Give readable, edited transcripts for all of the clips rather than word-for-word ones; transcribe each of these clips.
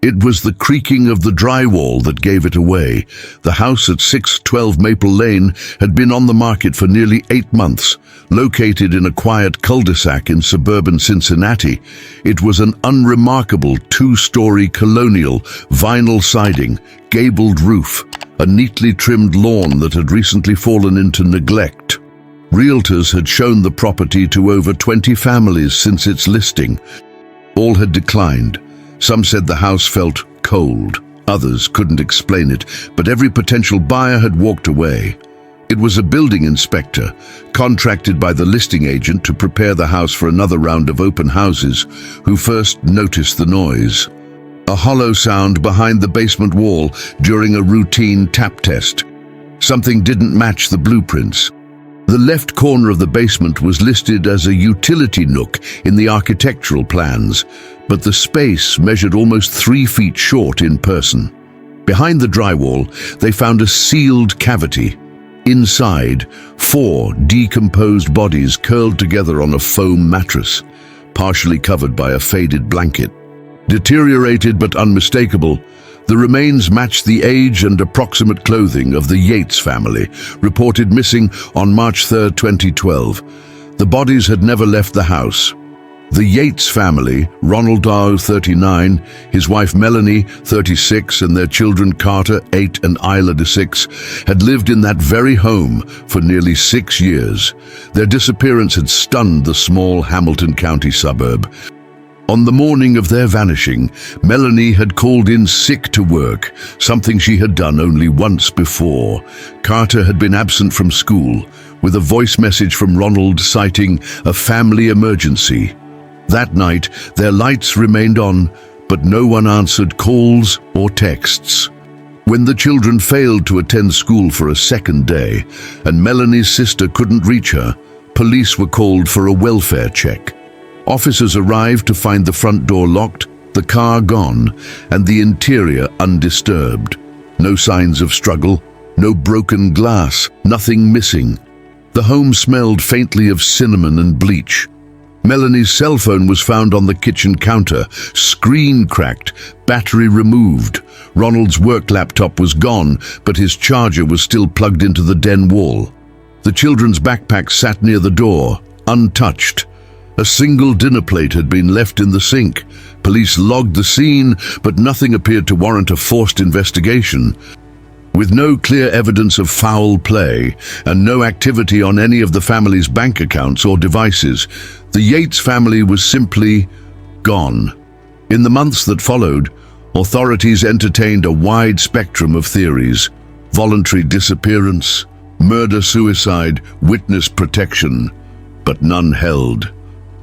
It was the creaking of the drywall that gave it away. The house at 612 Maple Lane had been on the market for nearly 8 months. Located in a quiet cul-de-sac in suburban Cincinnati, it was an unremarkable 2-story colonial, vinyl siding, gabled roof, a neatly trimmed lawn that had recently fallen into neglect. Realtors had shown the property to over 20 families since its listing. All had declined. Some said the house felt cold. Others couldn't explain it, but every potential buyer had walked away. It was a building inspector, contracted by the listing agent to prepare the house for another round of open houses, who first noticed the noise. A hollow sound behind the basement wall during a routine tap test. Something didn't match the blueprints. The left corner of the basement was listed as a utility nook in the architectural plans, but the space measured almost 3 feet short in person. Behind the drywall, they found a sealed cavity. Inside, 4 decomposed bodies curled together on a foam mattress, partially covered by a faded blanket. Deteriorated but unmistakable, the remains matched the age and approximate clothing of the Yates family, reported missing on March 3, 2012. The bodies had never left the house. The Yates family, Ronald Dow, 39, his wife Melanie, 36, and their children Carter, 8, and Isla, 6, had lived in that very home for nearly 6 years. Their disappearance had stunned the small Hamilton County suburb. On the morning of their vanishing, Melanie had called in sick to work, something she had done only once before. Carter had been absent from school, with a voice message from Ronald citing a family emergency. That night, their lights remained on, but no one answered calls or texts. When the children failed to attend school for a second day, and Melanie's sister couldn't reach her, police were called for a welfare check. Officers arrived to find the front door locked, the car gone, and the interior undisturbed. No signs of struggle, no broken glass, nothing missing. The home smelled faintly of cinnamon and bleach. Melanie's cell phone was found on the kitchen counter, screen cracked, battery removed. Ronald's work laptop was gone, but his charger was still plugged into the den wall. The children's backpacks sat near the door, untouched. A single dinner plate had been left in the sink. Police logged the scene, but nothing appeared to warrant a forced investigation. With no clear evidence of foul play and no activity on any of the family's bank accounts or devices, the Yates family was simply gone. In the months that followed, authorities entertained a wide spectrum of theories: voluntary disappearance, murder-suicide, witness protection, but none held.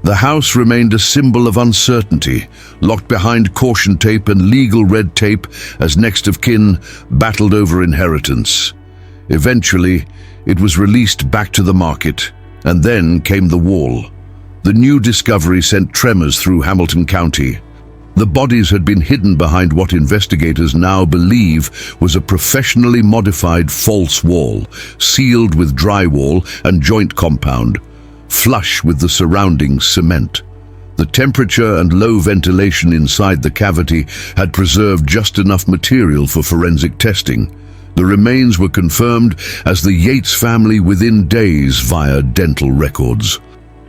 The house remained a symbol of uncertainty, locked behind caution tape and legal red tape as next of kin battled over inheritance. Eventually, it was released back to the market, and then came the wall. The new discovery sent tremors through Hamilton County. The bodies had been hidden behind what investigators now believe was a professionally modified false wall, sealed with drywall and joint compound, flush with the surrounding cement. The temperature and low ventilation inside the cavity had preserved just enough material for forensic testing. The remains were confirmed as the Yates family within days via dental records.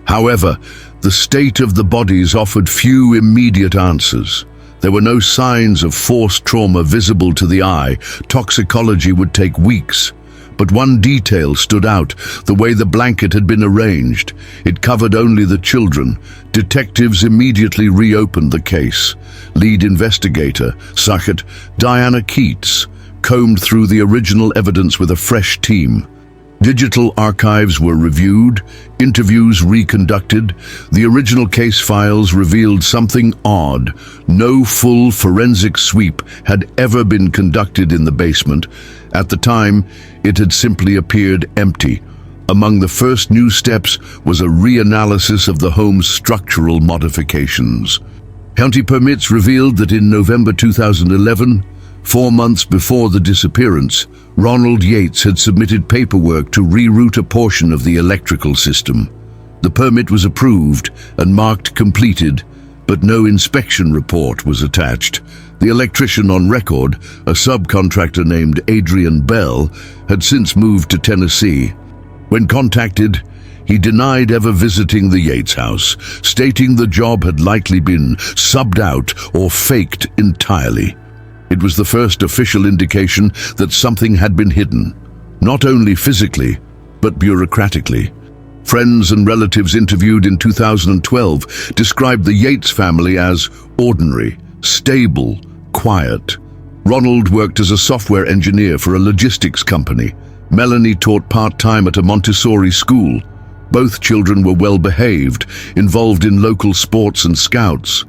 However, the state of the bodies offered few immediate answers. There were no signs of forced trauma visible to the eye. Toxicology would take weeks. But one detail stood out: the way the blanket had been arranged. It covered only the children. Detectives immediately reopened the case. Lead investigator, Sergeant Diana Keats, combed through the original evidence with a fresh team. Digital archives were reviewed, interviews reconducted. The original case files revealed something odd. No full forensic sweep had ever been conducted in the basement. At the time, it had simply appeared empty. Among the first new steps was a reanalysis of the home's structural modifications. County permits revealed that in November 2011, 4 months before the disappearance, Ronald Yates had submitted paperwork to reroute a portion of the electrical system. The permit was approved and marked completed, but no inspection report was attached. The electrician on record, a subcontractor named Adrian Bell, had since moved to Tennessee. When contacted, he denied ever visiting the Yates house, stating the job had likely been subbed out or faked entirely. It was the first official indication that something had been hidden, not only physically, but bureaucratically. Friends and relatives interviewed in 2012 described the Yates family as ordinary, stable, quiet. Ronald worked as a software engineer for a logistics company. Melanie taught part-time at a Montessori school. Both children were well-behaved, involved in local sports and scouts.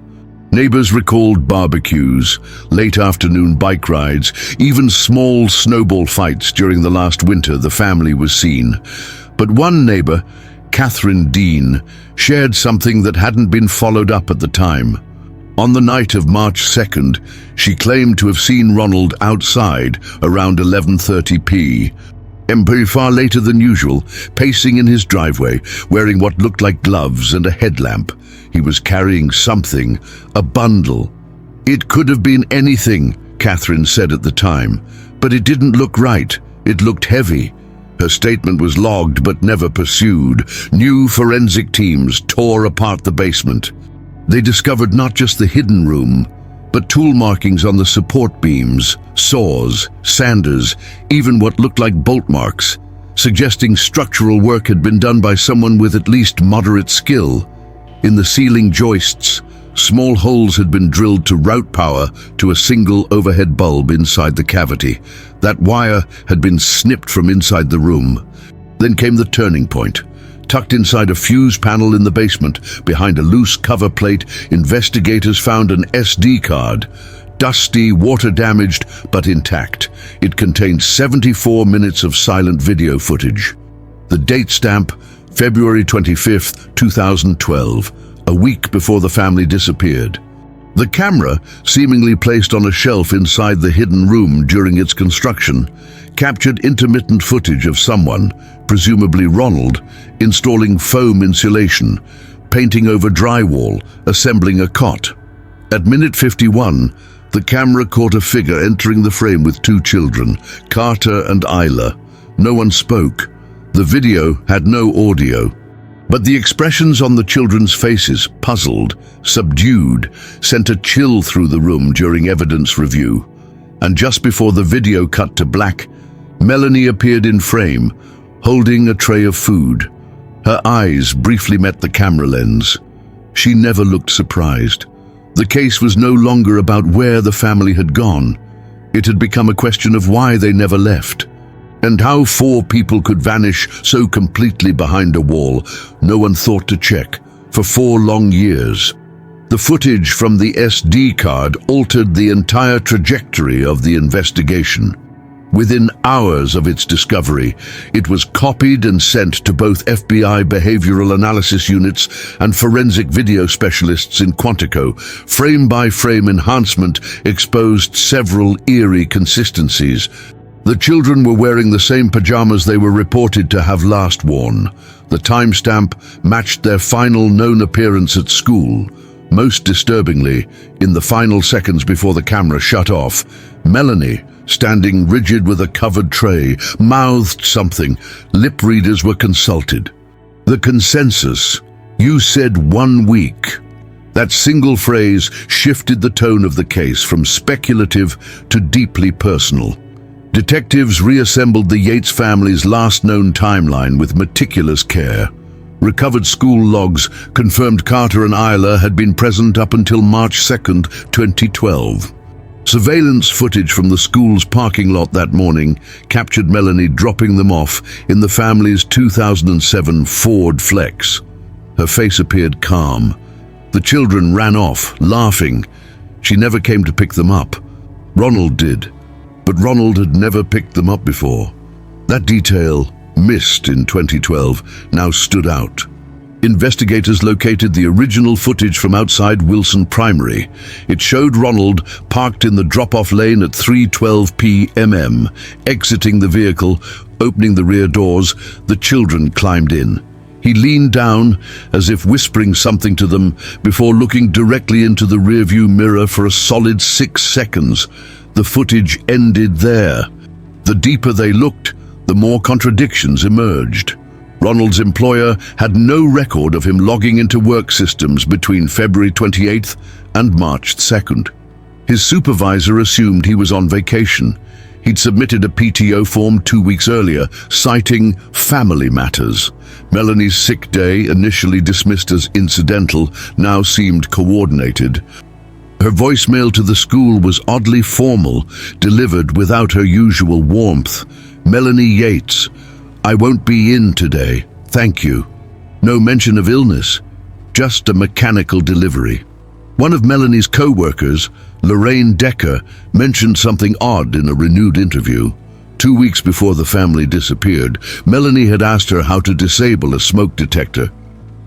Neighbors recalled barbecues, late afternoon bike rides, even small snowball fights during the last winter the family was seen. But one neighbor, Catherine Dean, shared something that hadn't been followed up at the time. On the night of March 2nd, she claimed to have seen Ronald outside around 11:30 p.m. far later than usual, pacing in his driveway, wearing what looked like gloves and a headlamp. He was carrying something, a bundle. It could have been anything, Catherine said at the time, but it didn't look right. It looked heavy. Her statement was logged but never pursued. New forensic teams tore apart the basement. They discovered not just the hidden room, but tool markings on the support beams, saws, sanders, even what looked like bolt marks, suggesting structural work had been done by someone with at least moderate skill. In the ceiling joists, small holes had been drilled to route power to a single overhead bulb inside the cavity. That wire had been snipped from inside the room. Then came the turning point. Tucked inside a fuse panel in the basement, behind a loose cover plate, investigators found an SD card. Dusty, water-damaged, but intact. It contained 74 minutes of silent video footage. The date stamp, February 25th, 2012, a week before the family disappeared. The camera, seemingly placed on a shelf inside the hidden room during its construction, captured intermittent footage of someone, presumably Ronald, installing foam insulation, painting over drywall, assembling a cot. At minute 51, the camera caught a figure entering the frame with two children, Carter and Isla. No one spoke. The video had no audio. But the expressions on the children's faces, puzzled, subdued, sent a chill through the room during evidence review. And just before the video cut to black, Melanie appeared in frame, holding a tray of food. Her eyes briefly met the camera lens. She never looked surprised. The case was no longer about where the family had gone. It had become a question of why they never left. And how four people could vanish so completely behind a wall, no one thought to check, for 4 long years. The footage from the SD card altered the entire trajectory of the investigation. Within hours of its discovery, it was copied and sent to both FBI behavioral analysis units and forensic video specialists in Quantico. Frame-by-frame enhancement exposed several eerie consistencies. The children were wearing the same pajamas they were reported to have last worn. The timestamp matched their final known appearance at school. Most disturbingly, in the final seconds before the camera shut off, Melanie, standing rigid with a covered tray, mouthed something. Lip readers were consulted. The consensus, "You said 1 week." That single phrase shifted the tone of the case from speculative to deeply personal. Detectives reassembled the Yates family's last known timeline with meticulous care. Recovered school logs confirmed Carter and Isla had been present up until March 2nd, 2012. Surveillance footage from the school's parking lot that morning captured Melanie dropping them off in the family's 2007 Ford Flex. Her face appeared calm. The children ran off, laughing. She never came to pick them up. Ronald did. But Ronald had never picked them up before. That detail, missed in 2012, now stood out. Investigators located the original footage from outside Wilson Primary. It showed Ronald parked in the drop-off lane at 3:12 p.m. Exiting the vehicle, opening the rear doors, the children climbed in. He leaned down, as if whispering something to them, before looking directly into the rearview mirror for a solid 6 seconds. The footage ended there. The deeper they looked, the more contradictions emerged. Ronald's employer had no record of him logging into work systems between February 28th and March 2nd. His supervisor assumed he was on vacation. He'd submitted a PTO form 2 weeks earlier, citing family matters. Melanie's sick day, initially dismissed as incidental, now seemed coordinated. Her voicemail to the school was oddly formal, delivered without her usual warmth. Melanie Yates, "I won't be in today, thank you." No mention of illness, just a mechanical delivery. One of Melanie's co-workers, Lorraine Decker, mentioned something odd in a renewed interview. 2 weeks before the family disappeared, Melanie had asked her how to disable a smoke detector.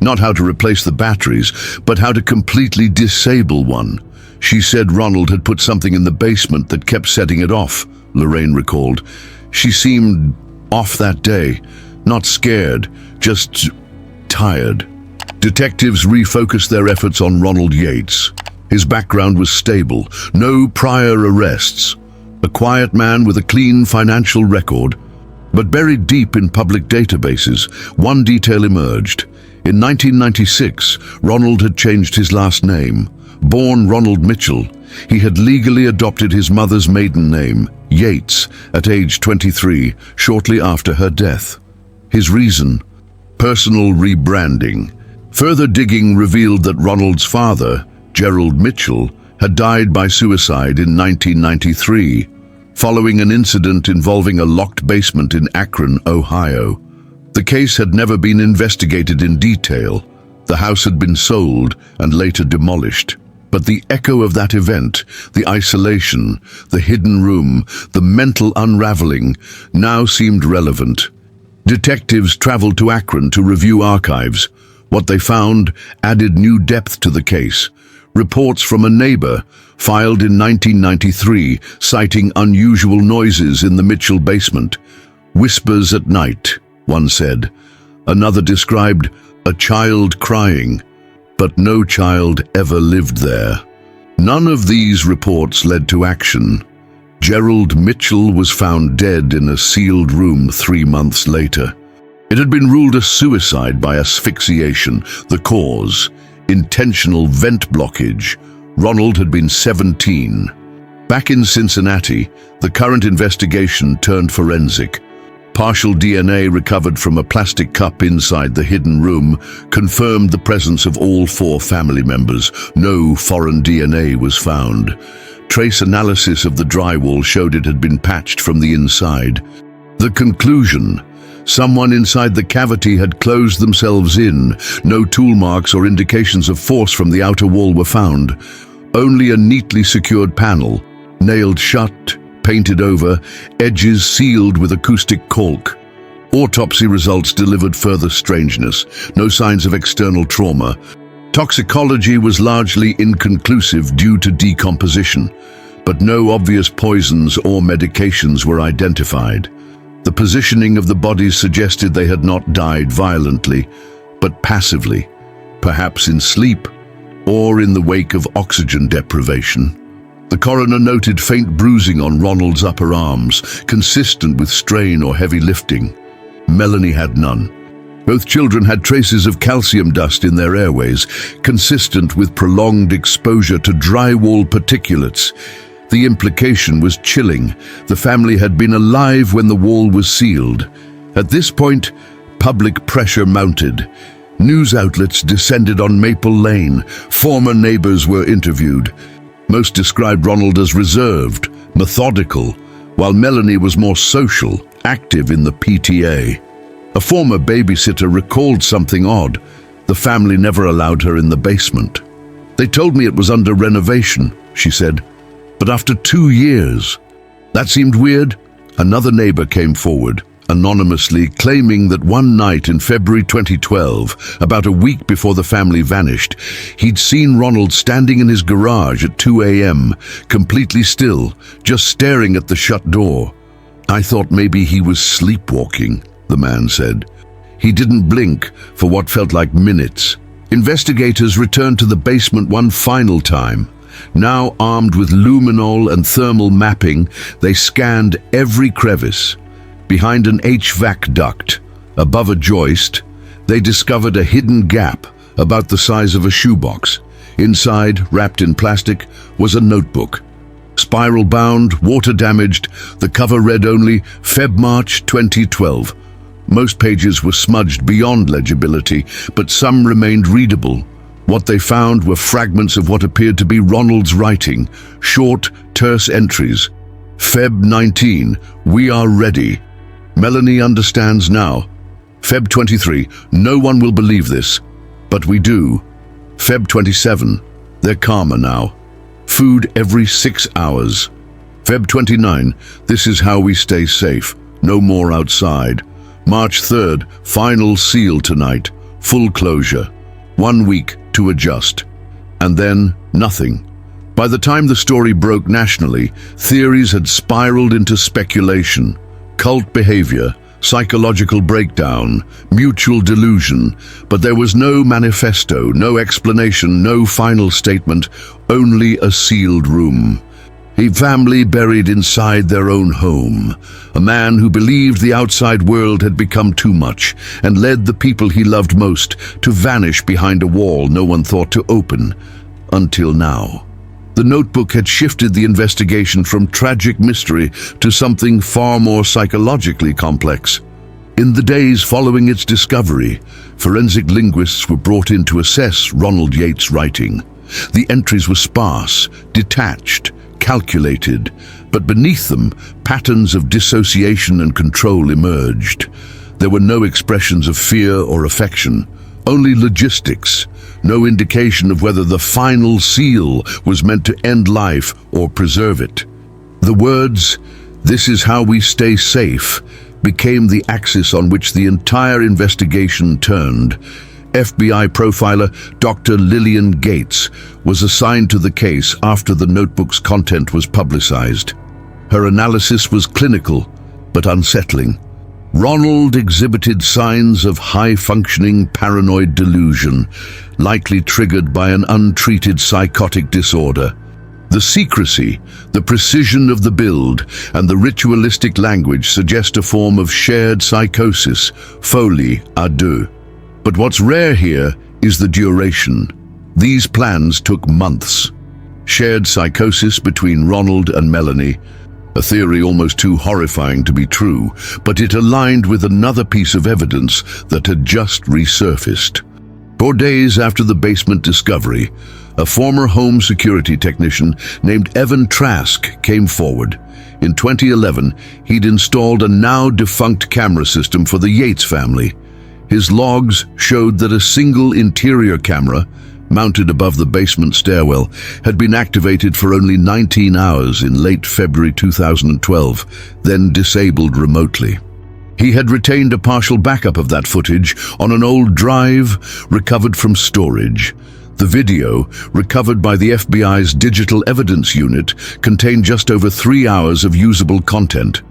Not how to replace the batteries, but how to completely disable one. She said Ronald had put something in the basement that kept setting it off, Lorraine recalled. She seemed off that day, not scared, just tired. Detectives refocused their efforts on Ronald Yates. His background was stable, no prior arrests. A quiet man with a clean financial record. But buried deep in public databases, one detail emerged. In 1996, Ronald had changed his last name. Born Ronald Mitchell, he had legally adopted his mother's maiden name, Yates, at age 23, shortly after her death. His reason? Personal rebranding. Further digging revealed that Ronald's father, Gerald Mitchell, had died by suicide in 1993, following an incident involving a locked basement in Akron, Ohio. The case had never been investigated in detail. The house had been sold and later demolished. But the echo of that event, the isolation, the hidden room, the mental unraveling, now seemed relevant. Detectives traveled to Akron to review archives. What they found added new depth to the case. Reports from a neighbor, filed in 1993, citing unusual noises in the Mitchell basement. "Whispers at night," one said. Another described a child crying. But no child ever lived there. None of these reports led to action. Gerald Mitchell was found dead in a sealed room 3 months later. It had been ruled a suicide by asphyxiation, the cause, intentional vent blockage. Ronald had been 17. Back in Cincinnati, the current investigation turned forensic. Partial DNA recovered from a plastic cup inside the hidden room confirmed the presence of all 4 family members. No foreign DNA was found. Trace analysis of the drywall showed it had been patched from the inside. The conclusion: someone inside the cavity had closed themselves in. No tool marks or indications of force from the outer wall were found. Only a neatly secured panel, nailed shut, painted over, edges sealed with acoustic caulk. Autopsy results delivered further strangeness. No signs of external trauma. Toxicology was largely inconclusive due to decomposition, but no obvious poisons or medications were identified. The positioning of the bodies suggested they had not died violently, but passively, perhaps in sleep or in the wake of oxygen deprivation. The coroner noted faint bruising on Ronald's upper arms, consistent with strain or heavy lifting. Melanie had none. Both children had traces of calcium dust in their airways, consistent with prolonged exposure to drywall particulates. The implication was chilling. The family had been alive when the wall was sealed. At this point, public pressure mounted. News outlets descended on Maple Lane. Former neighbors were interviewed. Most described Ronald as reserved, methodical, while Melanie was more social, active in the PTA. A former babysitter recalled something odd. The family never allowed her in the basement. "They told me it was under renovation," she said, "but after 2 years." That seemed weird. Another neighbor came forward, anonymously claiming that one night in February 2012, about a week before the family vanished, he'd seen Ronald standing in his garage at 2 a.m., completely still, just staring at the shut door. "I thought maybe he was sleepwalking," the man said. He didn't blink for what felt like minutes. Investigators returned to the basement one final time. Now armed with luminol and thermal mapping, they scanned every crevice. Behind an HVAC duct, above a joist, they discovered a hidden gap about the size of a shoebox. Inside, wrapped in plastic, was a notebook. Spiral-bound, water-damaged, the cover read only Feb-March 2012. Most pages were smudged beyond legibility, but some remained readable. What they found were fragments of what appeared to be Ronald's writing, short, terse entries. Feb 19, we are ready. Melanie understands now. Feb 23, no one will believe this, but we do. Feb 27, they're calmer now. Food every 6 hours. Feb 29, this is how we stay safe, no more outside. March 3rd, final seal tonight, full closure. 1 week to adjust. And then, nothing. By the time the story broke nationally, theories had spiraled into speculation. Cult behavior, psychological breakdown, mutual delusion, but there was no manifesto, no explanation, no final statement, only a sealed room. A family buried inside their own home. A man who believed the outside world had become too much and led the people he loved most to vanish behind a wall no one thought to open, until now. The notebook had shifted the investigation from tragic mystery to something far more psychologically complex. In the days following its discovery, forensic linguists were brought in to assess Ronald Yates' writing. The entries were sparse, detached, calculated, but beneath them, patterns of dissociation and control emerged. There were no expressions of fear or affection, only logistics, no indication of whether the final seal was meant to end life or preserve it. The words, "This is how we stay safe," became the axis on which the entire investigation turned. FBI profiler Dr. Lillian Gates was assigned to the case after the notebook's content was publicized. Her analysis was clinical, but unsettling. Ronald exhibited signs of high-functioning paranoid delusion, likely triggered by an untreated psychotic disorder. The secrecy, the precision of the build, and the ritualistic language suggest a form of shared psychosis, folie à deux. But what's rare here is the duration. These plans took months. Shared psychosis between Ronald and Melanie, a theory almost too horrifying to be true, but it aligned with another piece of evidence that had just resurfaced. 4 days after the basement discovery, a former home security technician named Evan Trask came forward. In 2011, he'd installed a now-defunct camera system for the Yates family. His logs showed that a single interior camera, mounted above the basement stairwell, had been activated for only 19 hours in late February 2012, then disabled remotely. He had retained a partial backup of that footage on an old drive recovered from storage. The video, recovered by the FBI's Digital Evidence Unit, contained just over 3 hours of usable content.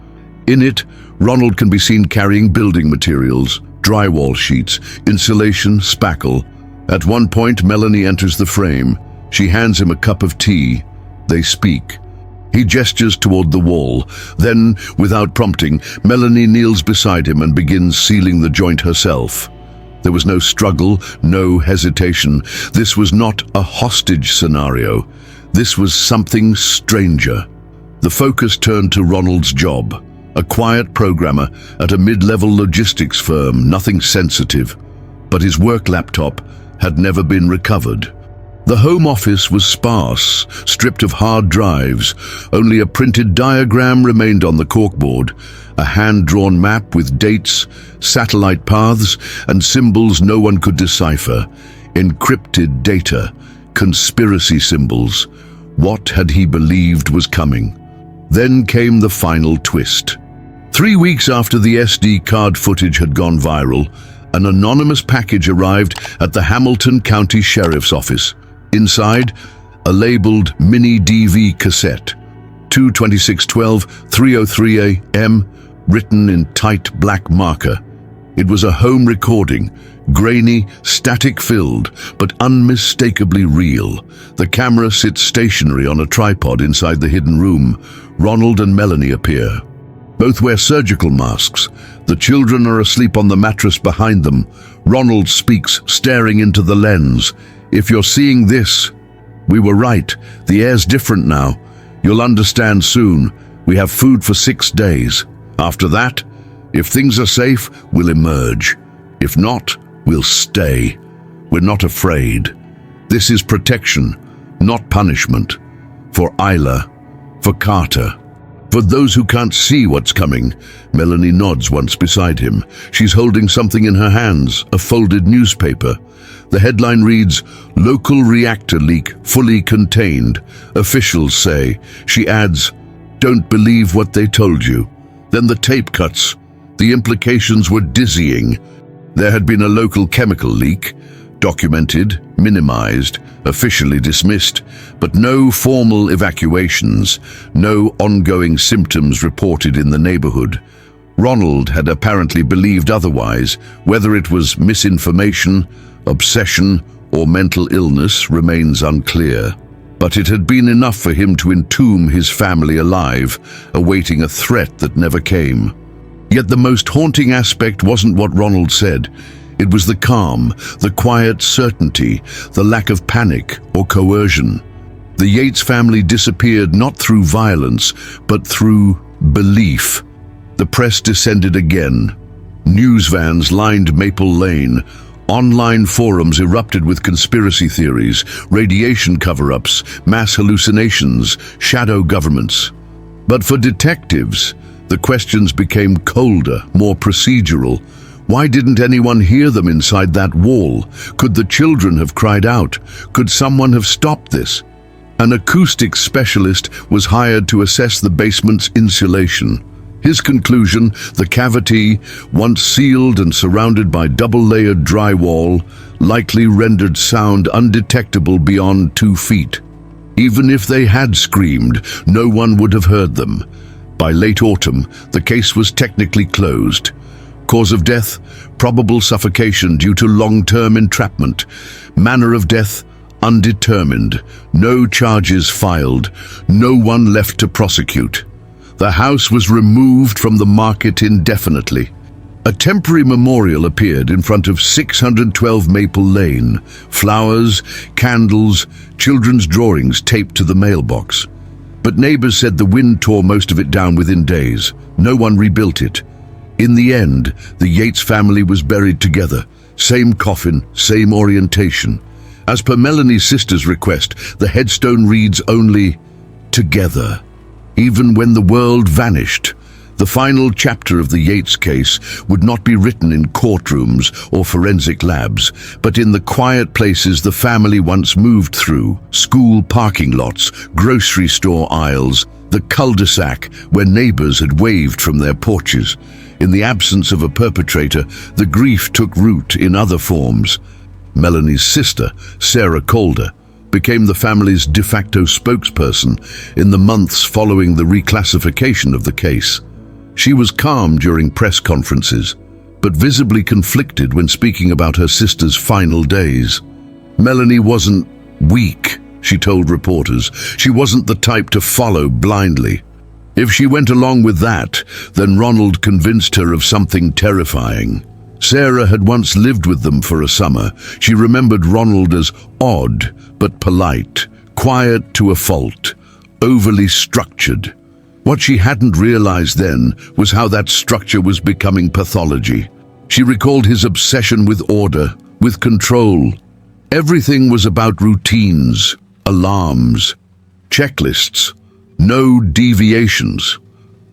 In it, Ronald can be seen carrying building materials, drywall sheets, insulation, spackle. At one point, Melanie enters the frame. She hands him a cup of tea. They speak. He gestures toward the wall. Then, without prompting, Melanie kneels beside him and begins sealing the joint herself. There was no struggle, no hesitation. This was not a hostage scenario. This was something stranger. The focus turned to Ronald's job. A quiet programmer at a mid-level logistics firm, nothing sensitive. But his work laptop had never been recovered. The home office was sparse, stripped of hard drives. Only a printed diagram remained on the corkboard, a hand-drawn map with dates, satellite paths, and symbols no one could decipher. Encrypted data, conspiracy symbols. What had he believed was coming? Then came the final twist. 3 weeks after the SD card footage had gone viral, an anonymous package arrived at the Hamilton County Sheriff's Office. Inside, a labeled mini DV cassette, 2/26/12, 3:03 a.m., written in tight black marker. It was a home recording, grainy, static-filled, but unmistakably real. The camera sits stationary on a tripod inside the hidden room. Ronald and Melanie appear. Both wear surgical masks. The children are asleep on the mattress behind them. Ronald speaks, staring into the lens. "If you're seeing this, we were right. The air's different now. You'll understand soon. We have food for 6 days. After that, if things are safe, we'll emerge. If not, we'll stay. We're not afraid. This is protection, not punishment. For Isla, for Carter. For those who can't see what's coming." Melanie nods once beside him. She's holding something in her hands, a folded newspaper. The headline reads, "Local reactor leak fully contained, officials say." She adds, "Don't believe what they told you." Then the tape cuts. The implications were dizzying. There had been a local chemical leak, documented, minimized, officially dismissed, but no formal evacuations, no ongoing symptoms reported in the neighborhood. Ronald had apparently believed otherwise. Whether it was misinformation, obsession, or mental illness remains unclear. But it had been enough for him to entomb his family alive, awaiting a threat that never came. Yet the most haunting aspect wasn't what Ronald said. It was the calm, the quiet certainty, the lack of panic or coercion. The Yates family disappeared not through violence, but through belief. The press descended again. News vans lined Maple Lane. Online forums erupted with conspiracy theories, radiation cover-ups, mass hallucinations, shadow governments. But for detectives, the questions became colder, more procedural. Why didn't anyone hear them inside that wall? Could the children have cried out? Could someone have stopped this? An acoustics specialist was hired to assess the basement's insulation. His conclusion, the cavity, once sealed and surrounded by double-layered drywall, likely rendered sound undetectable beyond 2 feet. Even if they had screamed, no one would have heard them. By late autumn, the case was technically closed. Cause of death, probable suffocation due to long-term entrapment. Manner of death, undetermined. No charges filed. No one left to prosecute. The house was removed from the market indefinitely. A temporary memorial appeared in front of 612 Maple Lane. Flowers, candles, children's drawings taped to the mailbox. But neighbors said the wind tore most of it down within days. No one rebuilt it. In the end, the Yates family was buried together. Same coffin, same orientation. As per Melanie's sister's request, the headstone reads only, "Together." Even when the world vanished, the final chapter of the Yates case would not be written in courtrooms or forensic labs, but in the quiet places the family once moved through: school parking lots, grocery store aisles, the cul-de-sac where neighbors had waved from their porches. In the absence of a perpetrator, the grief took root in other forms. Melanie's sister, Sarah Calder, became the family's de facto spokesperson in the months following the reclassification of the case. She was calm during press conferences, but visibly conflicted when speaking about her sister's final days. Melanie wasn't weak, she told reporters. She wasn't the type to follow blindly. If she went along with that, then Ronald convinced her of something terrifying. Sarah had once lived with them for a summer. She remembered Ronald as odd but polite, quiet to a fault, overly structured. What she hadn't realized then was how that structure was becoming pathology. She recalled his obsession with order, with control. Everything was about routines, alarms, checklists, no deviations.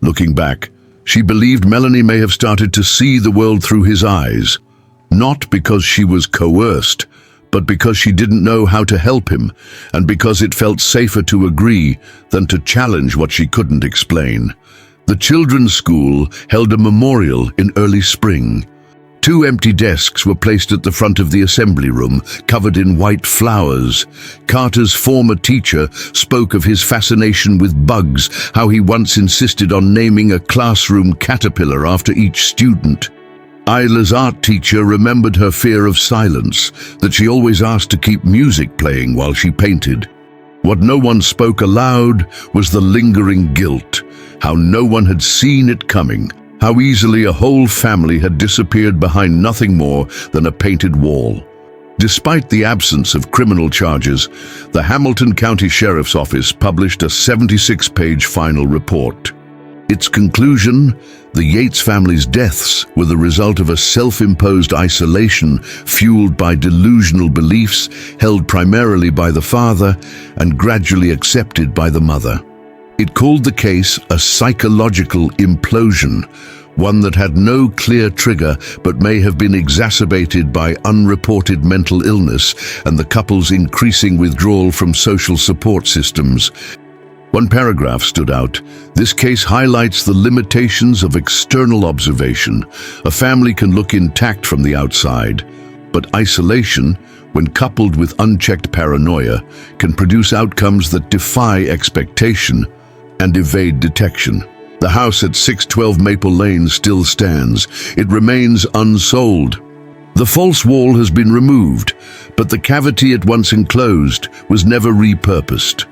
Looking back, she believed Melanie may have started to see the world through his eyes, not because she was coerced, but because she didn't know how to help him, and because it felt safer to agree than to challenge what she couldn't explain. The children's school held a memorial in early spring. 2 empty desks were placed at the front of the assembly room, covered in white flowers. Carter's former teacher spoke of his fascination with bugs, how he once insisted on naming a classroom caterpillar after each student. Isla's art teacher remembered her fear of silence, that she always asked to keep music playing while she painted. What no one spoke aloud was the lingering guilt, how no one had seen it coming, how easily a whole family had disappeared behind nothing more than a painted wall. Despite the absence of criminal charges, the Hamilton County Sheriff's Office published a 76-page final report. Its conclusion: the Yates family's deaths were the result of a self-imposed isolation fueled by delusional beliefs held primarily by the father and gradually accepted by the mother. It called the case a psychological implosion, one that had no clear trigger but may have been exacerbated by unreported mental illness and the couple's increasing withdrawal from social support systems. One paragraph stood out. This case highlights the limitations of external observation. A family can look intact from the outside, but isolation, when coupled with unchecked paranoia, can produce outcomes that defy expectation and evade detection. The house at 612 Maple Lane still stands. It remains unsold. The false wall has been removed, but the cavity it once enclosed was never repurposed.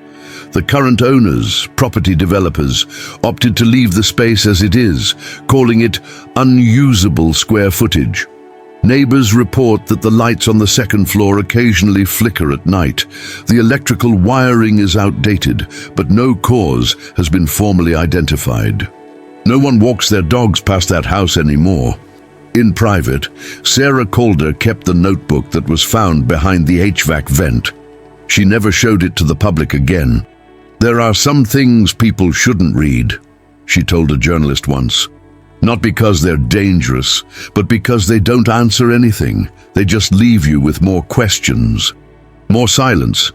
The current owners, property developers, opted to leave the space as it is, calling it unusable square footage. Neighbors report that the lights on the second floor occasionally flicker at night. The electrical wiring is outdated, but no cause has been formally identified. No one walks their dogs past that house anymore. In private, Sarah Calder kept the notebook that was found behind the HVAC vent. She never showed it to the public again. "There are some things people shouldn't read," she told a journalist once. Not because they're dangerous, but because they don't answer anything. They just leave you with more questions, more silence.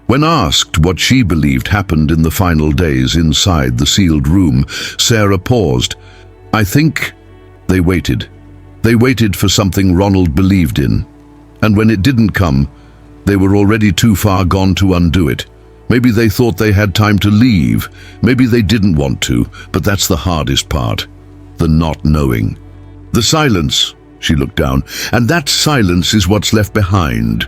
When asked what she believed happened in the final days inside the sealed room, Sarah paused. "I think they waited. They waited for something Ronald believed in. And when it didn't come, they were already too far gone to undo it. Maybe they thought they had time to leave. Maybe they didn't want to, but that's the hardest part. The not knowing. The silence," she looked down, "and that silence is what's left behind.